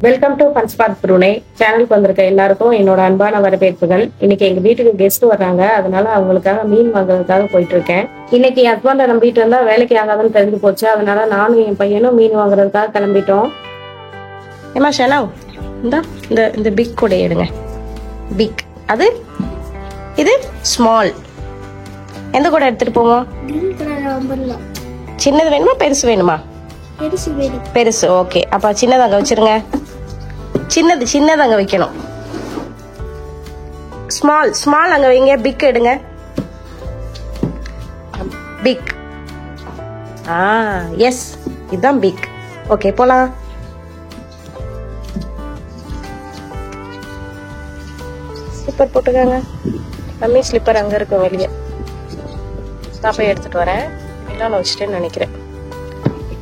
Welcome to பன்ஸ்பாத் Brunei சேனலுக்கு வந்திருக்க எல்லாருக்கும் என்னோட அன்பான வரவேற்புகள். இன்னைக்கு எங்க வீட்டுக்கு கெஸ்ட் வர்றாங்க, அதனால அவங்களுக்காக மீன் வாங்குறதுக்காக போயிட்டு இருக்கேன். இன்னைக்கு ஹஸ்பண்ட நம்பிட்டு இருந்தா வேலைக்கு ஆகாதுன்னு தெரிஞ்சு போச்சு, அதனால நானும் என் பையனும் மீன் வாங்குறதுக்காக கிளம்பிட்டோம். ஏமா ஷனவ், இந்த இந்த பிக் கூட எடுங்க. பிக் அது இது ஸ்மால். எந்த கூட எடுத்துட்டு போவோம்? சின்னது வேணுமா பெருசு வேணுமா? பெருசு. ஓகே, அப்ப சின்னது அங்க வச்சிருங்க. சின்னது அங்க வைக்கணும். ஸ்மால் அங்க வைங்க. பிக் எடுங்க. பிக். எஸ், இதுதான் பிக். ஓகே, போலாம். ஸ்லிப்பர் போட்டுக்காங்க. மம்மி ஸ்லிப்பர் அங்க இருக்கும் வெளியே. நான் போய் எடுத்துட்டு வரேன். எல்லாம் நான் வச்சுட்டேன்னு நினைக்கிறேன்.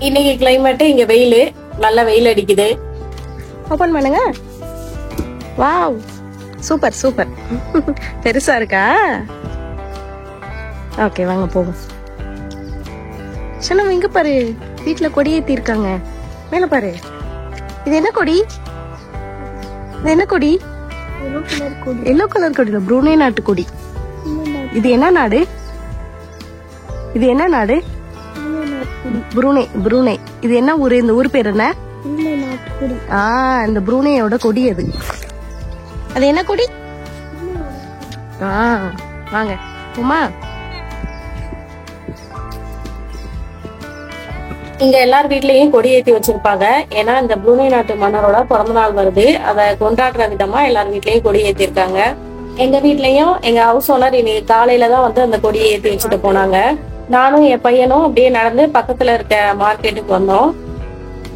இன்னைக்கு கிளைமேட் இங்க வெயில், நல்ல வெயில் அடிக்குது. ஓபன் பண்ணுங்க. Wow, super super. பெருசா இருக்கா? ஓகே, வாங்க போவோம். சொன்ன இங்க பாரு, வீட்டுல கொடி ஏத்தி இருக்காங்க. மேல பாரு, இது என்ன கொடி? இது என்ன கொடி? எல்லோ கலர் கொடி. ப்ரூனே நாட்டு கொடி. இது என்ன நாடு? இது என்ன நாடு? ப்ரூனே. இது என்ன ஊரு? இந்த ஊர் பேர் என்ன? இந்த ப்ரூனேயோட கொடி அது. அது என்ன கொடி? வாங்க உமா. இங்க எல்லார் வீட்லயும் கொடி ஏத்தி வச்சிருப்பாங்க. ஏன்னா இந்த ப்ரூனே நாட்டு மன்னரோட பிறந்த நாள் வருது, அதை கொண்டாடுற விதமா எல்லார் வீட்லயும் கொடி ஏத்தி இருக்காங்க. எங்க வீட்லயும் எங்க ஹவுஸ் ஓனர் இன்னைக்கு காலையில தான் வந்து அந்த கொடியை ஏத்தி வச்சுட்டு போனாங்க. நானும் என் பையனும் அப்படியே நடந்து பக்கத்துல இருக்க மார்க்கெட்டுக்கு வந்தோம்.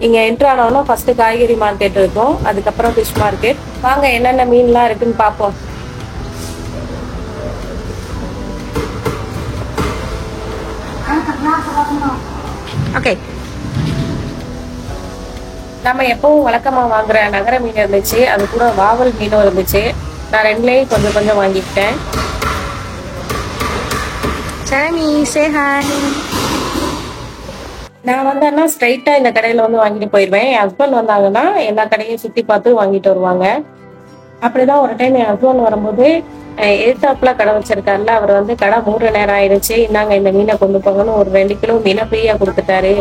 இங்க என்ட்ரு ஆனோம்னா ஃபர்ஸ்ட் காய்கறி மார்க்கெட் இருக்கும், அதுக்கப்புறம் ஃபிஷ் மார்க்கெட். வாங்க என்னென்ன மீன்லாம் இருக்குன்னு பார்ப்போம். ஓகே, நம்ம எப்பவும் வழக்கமா வாங்குற நகர மீன் இருந்துச்சு, அது கூட வாவல் மீனும் இருந்துச்சு. நான் ரெண்டுலேயும் கொஞ்சம் கொஞ்சம் வாங்கிக்கிட்டேன். சாமி சே ஹாய். நான் வந்தேன்னா ஸ்ட்ரைட்டா இந்த கடையில வந்து வாங்கிட்டு போயிடுவேன். என் ஹஸ்பண்ட் வந்தாங்கன்னா எல்லா கடையும் சுத்தி பார்த்து வாங்கிட்டு வருவாங்க. அப்படிதான் ஒரு டைம் என் ஹஸ்பண்ட் வரும்போது எதிர்த்தாப்புல கடை வச்சிருக்காருல, அவர் வந்து கடை 3 நேரம் ஆயிடுச்சு, இன்னாங்க இந்த மீனை கொண்டு போங்கன்னு ஒரு 2 கிலோ மீனை ஃப்ரீயா கொடுத்துட்டாரு.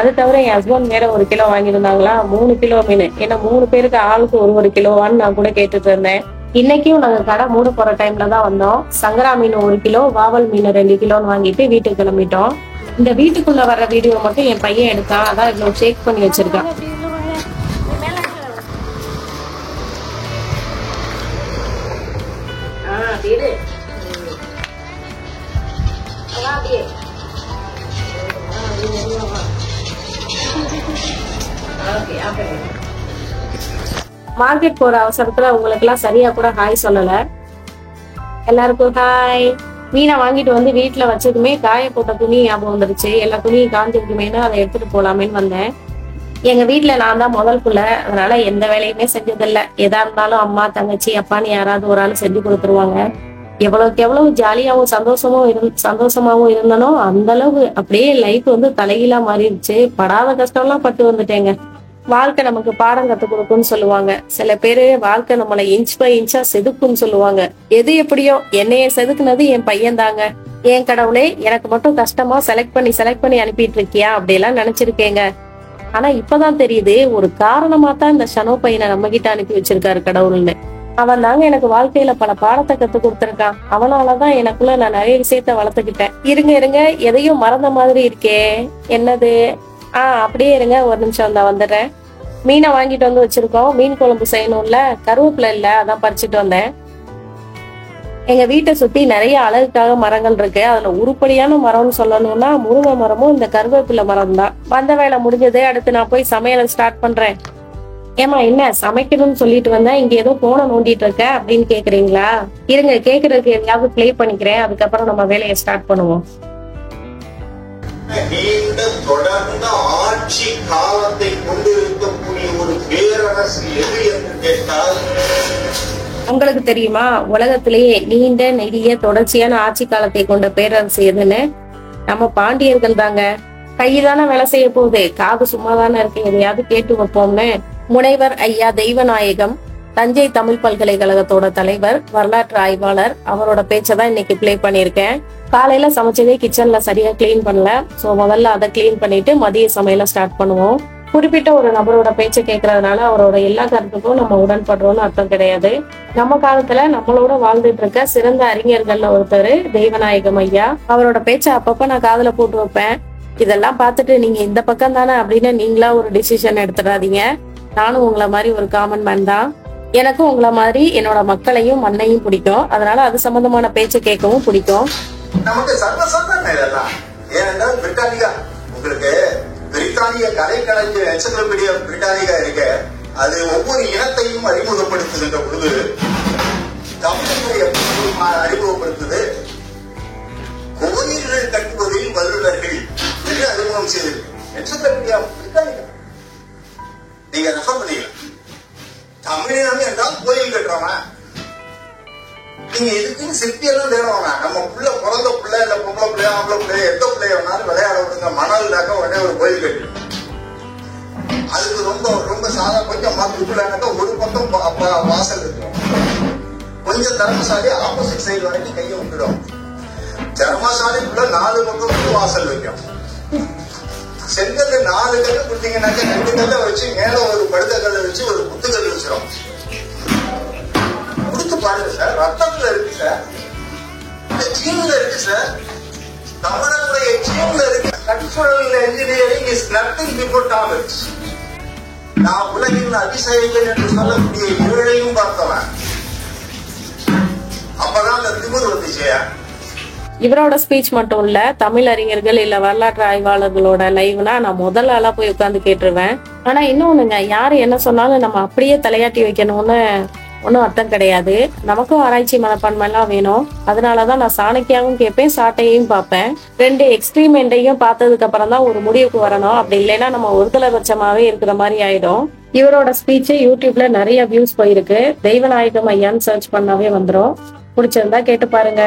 அது தவிர என் ஹஸ்பண்ட் வேற 1 கிலோ வாங்கியிருந்தாங்களா, 3 கிலோ மீன். ஏன்னா 3 பேருக்கு ஆளுக்கு ஒரு கிலோவான்னு நான் கூட கேட்டுட்டு இருந்தேன். இன்னைக்கும் நாங்க கடை மூட போற டைம்ல தான் வந்தோம். சங்கரா மீன் 1 கிலோ, வாவல் மீன் 2 கிலோன்னு வாங்கிட்டு வீட்டுக்கு கிளம்பிட்டோம். இந்த வீட்டுக்குள்ள வர்ற வீடியோ மட்டும் என் பையன் எடுத்தான், அதான் இவ்வளவு ஷேக் பண்ணி வச்சிருக்கான். மார்க்கெட் போற அவசரத்துல உங்களுக்கு எல்லாம் சரியா கூட ஹாய் சொல்லல. எல்லாருக்கும் ஹாய். மீனை வாங்கிட்டு வந்து வீட்டுல வச்சதுமே காய போட்ட துணி ஞாபகம் வந்துருச்சு. எல்லா துணியும் காஞ்சிருக்குமேனு அதை எடுத்துட்டு போலாமேன்னு வந்தேன். எங்க வீட்டுல நான் தான் முதல் புள்ள, அதனால எந்த வேலையுமே செஞ்சதில்லை. எதா இருந்தாலும் அம்மா தங்கச்சி அப்பான்னு யாராவது ஒரு ஆள் செஞ்சு கொடுத்துருவாங்க. எவ்வளவுக்கு எவ்வளவு ஜாலியாவும் சந்தோஷமாவும் இருந்தனோ அந்த அளவு அப்படியே லைஃப் வந்து தலைகீழா மாறிடுச்சு. படாத கஷ்டம்லாம் பட்டு வந்துட்டேங்க. வாழ்க்கை நமக்கு பாடம் கத்து கொடுக்கும்னு சொல்லுவாங்க. சில பேரு வாழ்க்கை நம்மளை இன்ச் பை இன்ச்சா செதுக்குன்னு சொல்லுவாங்க. எது எப்படியோ என்னைய செதுக்குனது என் பையன் தாங்க. என் கடவுளே, எனக்கு மட்டும் கஷ்டமா செலக்ட் பண்ணி அனுப்பிட்டு இருக்கியா அப்படியெல்லாம் நினைச்சிருக்கேங்க. ஆனா இப்பதான் தெரியுது, ஒரு காரணமா தான் இந்த ஷனோ பையனை நம்ம கிட்ட அனுப்பி வச்சிருக்காரு கடவுள்னு. அவன் தாங்க எனக்கு வாழ்க்கையில பல பாடத்தை கத்து கொடுத்துருக்கான். அவனாலதான் எனக்குள்ள நான் நிறைய விஷயத்த வளர்த்துக்கிட்டேன். இருங்க எதையும் மறந்த மாதிரி இருக்கே, என்னது? அப்படியே இருங்க, ஒரு நிமிஷம் தான் வந்துடுறேன். மீனை வாங்கிட்டு வந்து வச்சிருக்கோம். மீன் குழம்பு செய்யணும்ல, கருவேப்பிலை இல்ல, அதான் பறிச்சுட்டு வந்தேன். எங்க வீட்டை சுத்தி நிறைய அழகுக்காக மரங்கள் இருக்கு. அதுல உருப்படியான மரம்னு சொல்லணும்னா முருங்கை மரமும் இந்த கருவேப்பிலை மரம் தான். வந்த வேலை முடிஞ்சது, அடுத்து நான் போய் சமையலை ஸ்டார்ட் பண்றேன். ஏமா என்ன சமைக்கணும்னு சொல்லிட்டு வந்தா இங்க ஏதோ போன நோண்டிட்டு இருக்க அப்படின்னு கேக்குறீங்களா? இருங்க, கேக்குறதுக்கு எதையாவது பிளே பண்ணிக்கிறேன், அதுக்கப்புறம் நம்ம வேலையை ஸ்டார்ட் பண்ணுவோம். நீண்ட தொடர்ந்த ஆட்சி காலத்தை கொண்டிருக்கக்கூடிய ஒரு பேரரசு எது என்று கேட்டால், உங்களுக்கு தெரியுமா உலகத்திலேயே நீண்ட நெடிய தொடர்ச்சியான ஆட்சி காலத்தை கொண்ட பேரரசு எதுன்னு? நம்ம பாண்டியர்கள் தாங்க. கைதானே வேலை செய்ய போகுது, காது சும்மாதானே இருக்கு, எதையாவது கேட்டு வைப்போம்னு முனைவர் ஐயா தெய்வநாயகம், தஞ்சை தமிழ் பல்கலைக்கழகத்தோட தலைவர், வரலாற்று ஆய்வாளர். அவரோட பேச்சதான் இன்னைக்கு பிளே பண்ணிருக்கேன். காலையில சமைச்சதே கிச்சன்ல சரியா கிளீன் பண்ணல. சோ முதல்ல அதை கிளீன் பண்ணிட்டு மதிய சமையல ஸ்டார்ட் பண்ணுவோம். குறிப்பிட்ட ஒரு நபரோட பேச்சை கேட்கறதுனால அவரோட எல்லா கருத்துக்கும் நம்ம உடன்படுறோம்னு அர்த்தம் கிடையாது. நம்ம காலத்துல நம்மளோட வாழ்ந்துட்டு இருக்க சிறந்த அறிஞர்கள்ல ஒருத்தர் தெய்வநாயகம் ஐயா. அவரோட பேச்சை அப்பப்ப நான் காதுல போட்டு வைப்பேன். இதெல்லாம் பார்த்துட்டு நீங்க இந்த பக்கம் தானே அப்படின்னு நீங்களா ஒரு டிசிஷன் எடுத்துடாதீங்க. நானும் உங்களை மாதிரி ஒரு காமன் மேன் தான். எனக்கும் உங்களை மாதிரி என்னோட மக்களையும் மண்ணையும் பிடிக்கும். அதனால அது சம்பந்தமான பேச்சை கேட்கவும் பிடிக்கும். நமக்கு சர்வசாதாரண இதெல்லாம். ஏனென்றால் பிரிட்டானிகா, உங்களுக்கு பிரிட்டானிய கலை கலைஞர் என்சைக்ளோபீடியா பிரிட்டானிகா இருக்க, அது ஒவ்வொரு இனத்தையும் அறிமுகப்படுத்துகின்ற பொழுது தமிழை அறிமுகப்படுத்துது. கோயில்கள் கட்டுவதில் வல்லுநர்கள் என்று அறிமுகம் செய்திருக்கு என்சைக்ளோபீடியா பிரிட்டானிகா. நீங்க ரெஃபர் பண்ணிக்கலாம். தமிழினம் என்றால் கோயில் கட்டுறவன். நீங்க எதுக்குன்னு சிற்பியெல்லாம் தேடுவாங்க. நம்ம புள்ள பிறந்த பிள்ளை இல்ல பொம்பளை பிள்ளைய ஆம்பளை பிள்ளைய எந்த பிள்ளைய வேணாலும் விளையாட விடுங்க, மணல்னாக்க உடனே ஒரு கோயில் கட்டி. அதுக்கு ரொம்ப ரொம்ப கொஞ்சம் மக்குள்ளானாக்கா ஒரு பக்கம் வாசல் இருக்கும். கொஞ்சம் திறமசாலி ஆப்போசிட் சைடு வரைக்கும் கையை விட்டுடும். திறமசாலிக்குள்ள 4 பக்கம் வாசல் வைக்கும். செங்கல்ல 4 கல்லு கொடுத்தீங்கன்னாக்க 2 கல்லை வச்சு மேல ஒரு படுத்த கல்லை வச்சு ஒரு குத்துக்கல் வச்சிடும். கொடுத்து பாருங்க சார், ரத்தத்துல இருக்கு சார், ஜீன்ல இருக்கு சார், தமிழனுடைய ஜீன்ல இருக்கு. Cultural engineering is nothing before tolerance. நான் உலகின் அதிசயங்கள் என்று சொல்லக்கூடிய ஏழையும் பார்த்தவன். அப்பதான் அந்த திமிர் வந்துச்சு. இவரோட ஸ்பீச் மட்டும் இல்ல, தமிழ் அறிஞர்கள் இல்ல வரலாற்று ஆய்வாளர்களோட லைவ்னா நான் முதல் ஆளா போய் உட்காந்து கேட்டுருவேன். ஆனா இன்னொன்னுங்க, யாரு என்ன சொன்னாலும் நம்ம அப்படியே தலையாட்டி வைக்கணும்னு ஒன்னும் அர்த்தம் கிடையாது. நமக்கும் ஆராய்ச்சி மனப்பான்மை எல்லாம் வேணும். அதனாலதான் நான் சாணக்கியாவும் கேட்பேன், சாட்டையையும் பார்ப்பேன். 2 எக்ஸ்ட்ரீம் எண்டையும் பார்த்ததுக்கு அப்புறம் தான் ஒரு முடிவுக்கு வரணும். அப்படி இல்லைன்னா நம்ம ஒருதலைபட்சமாவே இருக்கிற மாதிரி ஆயிடும். இவரோட ஸ்பீச் யூடியூப்ல நிறைய வியூஸ் போயிருக்கு. தெய்வநாயகம் ஐயான்னு சர்ச் பண்ணாவே வந்துடும். பிடிச்சிருந்தா கேட்டு பாருங்க.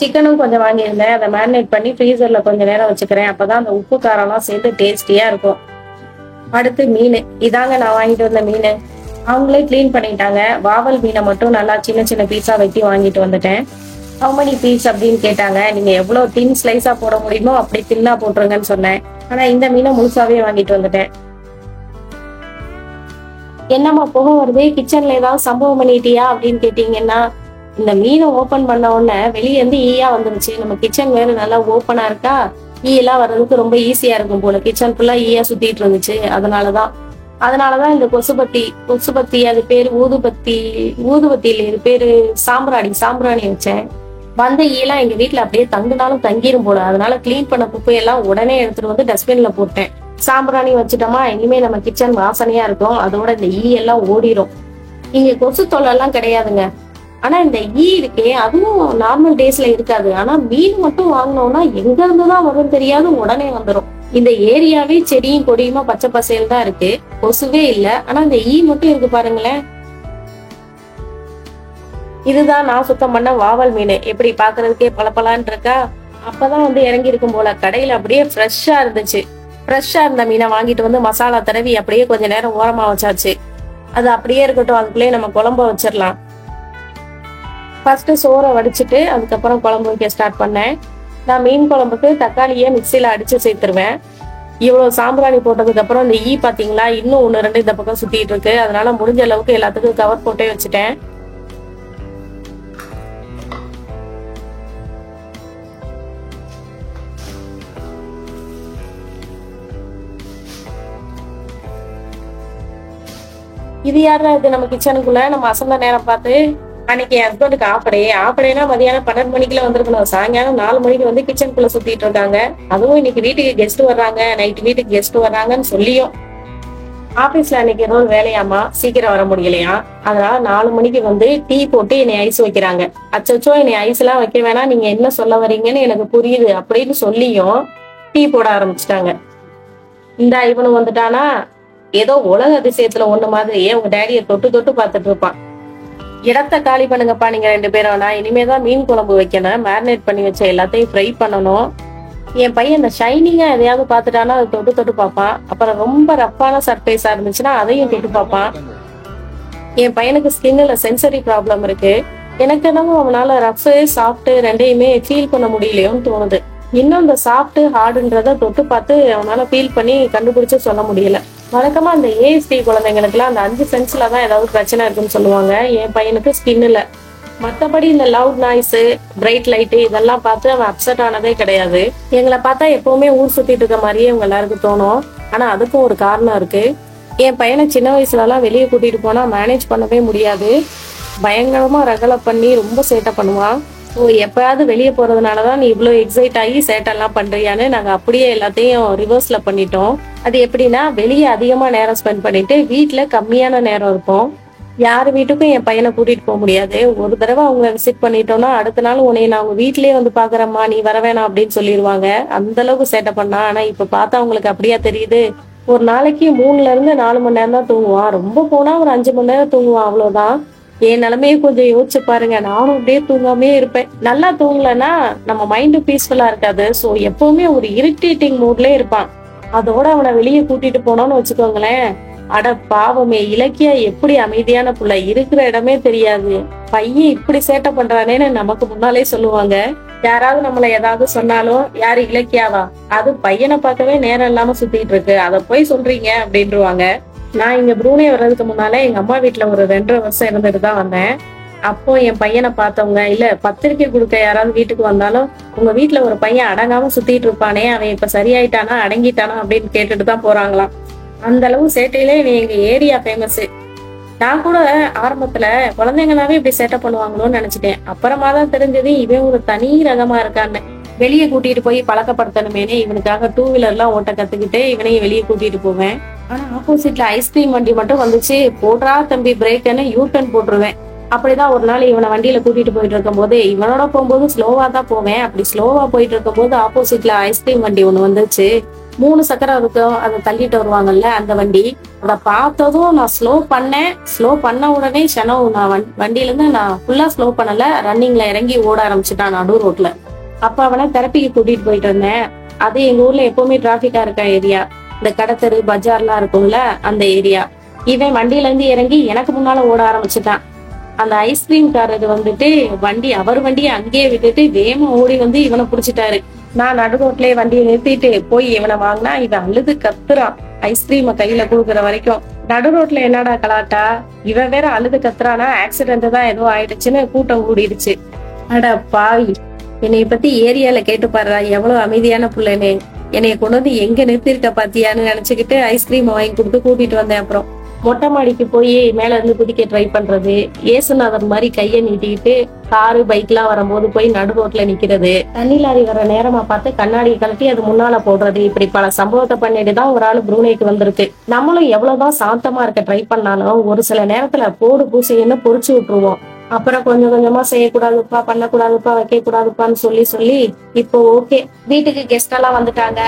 சிக்கனும் கொஞ்சம் வாங்கியிருந்தேன். அதை மேரினேட் பண்ணி ஃப்ரீசர்ல கொஞ்சம் நேரம் வச்சுக்கிறேன். அப்பதான் அந்த உப்பு காரம்லாம் சேர்த்து டேஸ்டியா இருக்கும். அடுத்து மீன். இதாங்க நான் வாங்கிட்டு வந்த மீன். அவங்களே கிளீன் பண்ணிட்டாங்க. வாவல் மீனை மட்டும் நல்லா சின்ன சின்ன பீஸா வெட்டி வாங்கிட்டு வந்துட்டேன். ஹவு மெனி பீஸ் அப்படின்னு கேட்டாங்க. நீங்க எவ்வளவு தின் ஸ்லைஸா போட முடியுமோ அப்படி தின்னா போட்டுருங்கன்னு சொன்னேன். ஆனா இந்த மீனை முழுசாவே வாங்கிட்டு வந்துட்டேன். என்னம்மா புகை வருது, கிச்சன்ல ஏதாவது சம்பவம் பண்ணிட்டியா அப்படின்னு கேட்டீங்கன்னா, இந்த மீனை ஓபன் பண்ண உடனே வெளியே இருந்து ஈயா வந்துருச்சு. நம்ம கிச்சன் வேற நல்லா ஓப்பனா இருக்கா, ஈயெல்லாம் வர்றதுக்கு ரொம்ப ஈஸியா இருக்கும் போல. கிச்சன் ஃபுல்லா ஈயா சுத்திட்டு இருந்துச்சு. அதனாலதான் இந்த கொசுபத்தி அது பேரு ஊதுபத்தியில இது பேரு சாம்பிராணி வச்சேன். வந்த ஈயெல்லாம் எங்க வீட்டுல அப்படியே தங்குனாலும் தங்கிரும் போல. அதனால கிளீன் பண்ண குப்பையெல்லாம் உடனே எடுத்துட்டு வந்து டஸ்ட்பின்ல போட்டேன். சாம்பிராணி வச்சுட்டோமா, இனிமே நம்ம கிச்சன் வாசனையா இருக்கும். அதோட இந்த ஈ எல்லாம் ஓடிடும். இங்க கொசு தொல்லை எல்லாம் கிடையாதுங்க. ஆனா இந்த ஈ இருக்கே, அதுவும் நார்மல் டேஸ்ல இருக்காது. ஆனா மீன் மட்டும் வாங்கினோம்னா எங்க இருந்துதான் வரும் தெரியாது, உடனே வந்துடும். இந்த ஏரியாவே செடியும் கொடியுமா பச்சை பசேல் தான் இருக்கு, கொசுவே இல்ல. ஆனா இந்த ஈ மட்டும் இருக்கு பாருங்களேன். இதுதான் நான் சுத்தம் பண்ண வாவல் மீன். எப்படி பாக்குறதுக்கே பளபளன்னு இருக்கா. அப்பதான் வந்து இறங்கி இருக்கும் போல. கடையில அப்படியே ஃப்ரெஷ்ஷா இருந்துச்சு. ஃப்ரெஷ்ஷா இருந்த மீனை வாங்கிட்டு வந்து மசாலா தடவி அப்படியே கொஞ்ச நேரம் ஓரமா வச்சாச்சு. அது அப்படியே இருக்கட்டும், அதுக்குள்ளேயே நம்ம குழம்பு வச்சிடலாம். ஃபர்ஸ்ட் சோறை வடிச்சிட்டு அதுக்கப்புறம் குழம்பு வைக்க ஸ்டார்ட் பண்ணேன். நான் மீன் குழம்புக்கு தக்காளியை மிக்சியில அடிச்சு சேர்த்துருவேன். இவ்வளவு சாம்பிராணி போட்டதுக்கு அப்புறம் இந்த ஈ பாத்தீங்களா, இன்னும் 1-2 இந்த பக்கம் சுத்திட்டு இருக்கு. அதனால முடிஞ்ச அளவுக்கு எல்லாத்துக்கும் கவர் போட்டே வச்சுட்டேன். இது யாரா இது நம்ம கிச்சனுக்குள்ள நம்ம அசந்த நேரம் பார்த்து. அன்னைக்கு என் ஹஸ்பண்டுக்கு ஆஃபடேனா மதியானம் 12 மணிக்குள்ள வந்திருக்கணும். சாயங்காலம் 4 மணிக்கு வந்து கிச்சனுக்குள்ள சுத்திட்டு இருக்காங்க. அதுவும் இன்னைக்கு வீட்டுக்கு கெஸ்ட் வர்றாங்க, நைட்டு வீட்டுக்கு கெஸ்ட் வர்றாங்கன்னு சொல்லியும். ஆபீஸ்ல அன்னைக்கு ஏதோ ஒரு வேலையாமா, சீக்கிரம் வர முடியலையா. அதனால 4 மணிக்கு வந்து டீ போட்டு என்னை ஐஸ் வைக்கிறாங்க. அச்சோ என்னை ஐஸ் எல்லாம் வைக்க வேணாம், நீங்க என்ன சொல்ல வரீங்கன்னு எனக்கு புரியுது அப்படின்னு சொல்லியும் டீ போட ஆரம்பிச்சுட்டாங்க. இந்த இவனு வந்துட்டானா, ஏதோ உலக அதிசயத்துல ஒண்ணு மாதிரியே உங்க டேடியை தொட்டு பார்த்துட்டு இருப்பான். இடத்த காலி பண்ணுங்கப்பா நீங்க 2 பேரும். நான் இனிமேதான் மீன் குழம்பு வைக்கணும். மேரினேட் பண்ணி வச்ச எல்லாத்தையும் ஃப்ரை பண்ணணும். என் பையன் இந்த ஷைனிங்கா எதையாவது பார்த்துட்டானா அதை தொட்டு தொட்டு பார்ப்பான். அப்புறம் ரொம்ப ரஃப்பான சர்ஃபேஸா இருந்துச்சுன்னா அதையும் தொட்டு பார்ப்பான். என் பையனுக்கு ஸ்கின்ல சென்சரி ப்ராப்ளம் இருக்கு. எனக்கு என்னமோ அவனால ரஃப் சாஃப்ட் ரெண்டையுமே ஃபீல் பண்ண முடியலையோன்னு தோணுது. இன்னும் இந்த சாஃப்ட் ஹார்டுன்றத தொட்டு பார்த்து அவனால ஃபீல் பண்ணி கண்டுபிடிச்சு சொல்ல முடியல. வழக்கமா அந்த ஏஎஸ்டி குழந்தைங்களுக்குலாம் அந்த 5 சென்ஸ்ல தான் ஏதாவது பிரச்சனை இருக்குன்னு சொல்லுவாங்க. என் பையனுக்கு ஸ்கின்ல. மற்றபடி இந்த லவுட் நாய்ஸு, பிரைட் லைட்டு இதெல்லாம் பார்த்து அவன் அப்செட் ஆனதே கிடையாது. எங்களை பார்த்தா எப்பவுமே ஊர் சுத்திட்டு இருக்க மாதிரியே இவங்க எல்லாருக்கும் தோணும். ஆனா அதுக்கும் ஒரு காரணம் இருக்கு. என் பையனை சின்ன வயசுலலாம் வெளியே கூட்டிட்டு போனா மேனேஜ் பண்ணவே முடியாது. பயங்கரமா ரகலை பண்ணி ரொம்ப சேட்டை பண்ணுவான். ஸோ எப்பயாவது வெளியே போறதுனாலதான் நீ இவ்வளோ எக்ஸைட் ஆகி சேட்டெல்லாம் பண்றியான்னு நாங்க அப்படியே எல்லாத்தையும் ரிவர்ஸ்ல பண்ணிட்டோம். அது எப்படின்னா, வெளியே அதிகமா நேரம் ஸ்பெண்ட் பண்ணிட்டு வீட்டுல கம்மியான நேரம் இருப்போம். யார் வீட்டுக்கும் என் பையனை கூட்டிட்டு போக முடியாது. ஒரு தடவை அவங்க விசிட் பண்ணிட்டோம்னா அடுத்த நாள் உன்னை நான் அவங்க வீட்லயே வந்து பாக்குறேம்மா, நீ வர வேணாம் அப்படின்னு சொல்லிடுவாங்க. அந்த அளவுக்கு சேட்டை பண்ணா. ஆனா இப்ப பார்த்தா அவங்களுக்கு அப்படியா தெரியுது. ஒரு நாளைக்கு 3ல இருந்து 4 மணி நேரம் தான் தூங்குவான். ரொம்ப போனா ஒரு 5 மணி நேரம் தூங்குவான், அவ்வளவுதான். என் நிலைமையே கொஞ்சம் யோசிச்சு பாருங்க. நானும் அப்படியே தூங்காமே இருப்பேன். நல்லா தூங்கலன்னா நம்ம மைண்டு பீஸ்ஃபுல்லா இருக்காது. ஸோ எப்பவுமே ஒரு இரிட்டேட்டிங் மூட்லயே இருப்பான். அதோட அவனை வெளியே கூட்டிட்டு போனோம்னு வச்சுக்கோங்களேன், அட பாவமே, இலக்கியா எப்படி அமைதியான புள்ள, இருக்கிற இடமே தெரியாது, பையன் இப்படி சேட்டை பண்றானேன்னு நமக்கு முன்னாலே சொல்லுவாங்க. யாராவது நம்மள ஏதாவது சொன்னாலும், யாரு இலக்கியாவா, அது பையனை பார்க்கவே நேரம் இல்லாம சுத்திட்டு இருக்கு, அதை போய் சொல்றீங்க அப்படின்ருவாங்க. நான் இங்க ப்ரூனே வர்றதுக்கு முன்னால எங்க அம்மா வீட்டுல ஒரு 2.5 வருஷம் இருந்துட்டு தான் வந்தேன். அப்போ என் பையனை பார்த்தவங்க, இல்ல பத்திரிக்கை கொடுக்க யாராவது வீட்டுக்கு வந்தாலும், உங்க வீட்டுல ஒரு பையன் அடங்காம சுத்திட்டு இருப்பானே, அவன் இப்ப சரியாயிட்டானா அடங்கிட்டானா அப்படின்னு கேட்டுட்டு தான் போறாங்களாம். அந்த அளவு சேட்டையிலே எங்க ஏரியா ஃபேமஸ். நான் கூட ஆரம்பத்துல குழந்தைங்கனாவே இப்படி சேட்டை பண்ணுவாங்களோன்னு நினைச்சிட்டேன். அப்புறமா தான் தெரிஞ்சது இவன் ஒரு தனி ரகமா இருக்கான்னு. வெளியே கூட்டிட்டு போய் பழக்கப்படுத்தணுமேனே இவனுக்காக 2 வீலர்லாம் ஓட்ட கத்துக்கிட்டு இவனையும் வெளியே கூட்டிட்டு போவேன். ஆனா ஆப்போசிட்ல ஐஸ்கிரீம் வண்டி மட்டும் வந்துச்சு, போடுறா தம்பி பிரேக்னு யூ-டர்ன் போட்டுருவேன். அப்படிதான் ஒரு நாள் இவனை வண்டியில கூட்டிட்டு போயிட்டு இருக்கும் போது, இவனோட போகும்போது ஸ்லோவா தான் போவேன். அப்படி ஸ்லோவா போயிட்டு இருக்கும் போது ஆப்போசிட்ல ஐஸ்கிரீம் வண்டி ஒண்ணு வந்துச்சு. 3 சக்கரம் இருக்கும், அதை தள்ளிட்டு வருவாங்கல்ல அந்த வண்டி. அதை பார்த்ததும் நான் ஸ்லோ பண்ணேன். ஸ்லோ பண்ண உடனே ஷனோ நான் வண்டியில இருந்து நான் ஃபுல்லா ஸ்லோ பண்ணல, ரன்னிங்ல இறங்கி ஓட ஆரம்பிச்சுட்டான் நடு ரோட்ல. அப்ப அவனை தெரப்பிக்கு கூட்டிட்டு போயிட்டு இருந்தேன். அது எங்க ஊர்ல எப்பவுமே டிராபிக்கா இருக்க ஏரியா, இந்த கடத்தரு பஜார்லாம் இருக்கும்ல அந்த ஏரியா. இவன் வண்டியில இருந்து இறங்கி எனக்கு முன்னால ஓட ஆரம்பிச்சுட்டான். அந்த ஐஸ்கிரீம் காரர் வந்துட்டு அவர் வண்டியை அங்கேயே விட்டுட்டு வேகமா ஓடி வந்து இவனை புடிச்சிட்டாரு. நான் நடு ரோட்லயே வண்டியை நிறுத்திட்டு போய் இவனை வாங்கினா இவன் அழுது கத்துறான். ஐஸ்கிரீமை கையில கொடுக்குற வரைக்கும். நடு ரோட்ல என்னடா கலாட்டா, இவன் வேற அழுது கத்துறானா, ஆக்சிடென்ட் தான் ஏதோ ஆயிடுச்சுன்னு கூட்டம் கூடிடுச்சு. அட பாவி, என்னைய பத்தி ஏரியால கேட்டு பாடுறா, எவ்வளவு அமைதியான புள்ளனே, என்னைய கொண்டு வந்து எங்க நிறுத்திருக்க பாத்தியான்னு நினைச்சுக்கிட்டு ஐஸ்கிரீம் வாங்கி கொடுத்து கூட்டிட்டு வந்தேன். அப்புறம் மொட்டை மாடிக்கு போய் மேல இருந்து குதிக்க ட்ரை பண்றது, ஏசுநாதர் மாதிரி கைய நீட்டிக்கிட்டு காரு பைக்லாம் வரும்போது போய் நடு ரோட்ல நிக்கிறது, தண்ணி லாரி வர நேரமா பார்த்து கண்ணாடி கழட்டி அது முன்னால போடுறது, இப்படி பல சம்பவத்தை பண்ணிட்டு தான் ஒரு ஆளு ப்ரூனேக்கு வந்திருக்கு. நம்மளும் எவ்வளவுதான் சாந்தமா இருக்க ட்ரை பண்ணாலும் ஒரு சில நேரத்துல போடு பூசைன்னு பொறிச்சு விட்டுருவோம். அப்புறம் கொஞ்சம் கொஞ்சமா செய்யக்கூடாதுப்பா, பண்ணக்கூடாதுப்பா, வைக்க கூடாதுப்பான்னு சொல்லி இப்போ ஓகே. வீட்டுக்கு கெஸ்ட் எல்லாம் வந்துட்டாங்க.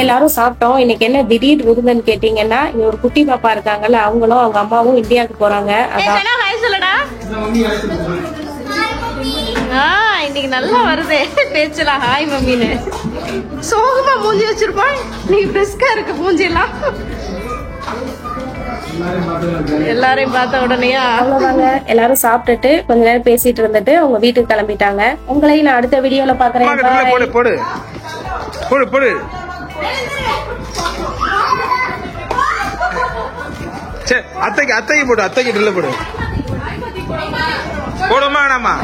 எல்லாரும் சாப்பிட்டோம். இன்னைக்கு என்ன திடீர் விருந்துன்னு கேட்டீங்கன்னா, இங்க ஒரு குட்டி பாப்பா இருக்காங்கல்ல, அவங்களும் அவங்க அம்மாவும் இந்தியாவுக்கு போறாங்க. அதான் இன்னைக்கு நல்லா வருதே பேச்சலாம். ஹாய் மம்மின்னு சோகமா மூஞ்சி வச்சிருப்பான். இன்னைக்கு பிரிஸ்கா இருக்கு மூஞ்சிலாம். எல்லாரையும் பார்த்த உடனே அவ்வளவுதாங்க. எல்லாரும் சாப்பிட்டுட்டு கொஞ்ச நேரம் பேசிட்டு இருந்துட்டு அவங்க வீட்டுக்கு கிளம்பிட்டாங்க. உங்களையும் நான் அடுத்த வீடியோல பாக்குறேன். அத்தைக்கு போடு, அத்தைக்கு ட்ரில்ல போடு. போடுமா வேணாமா?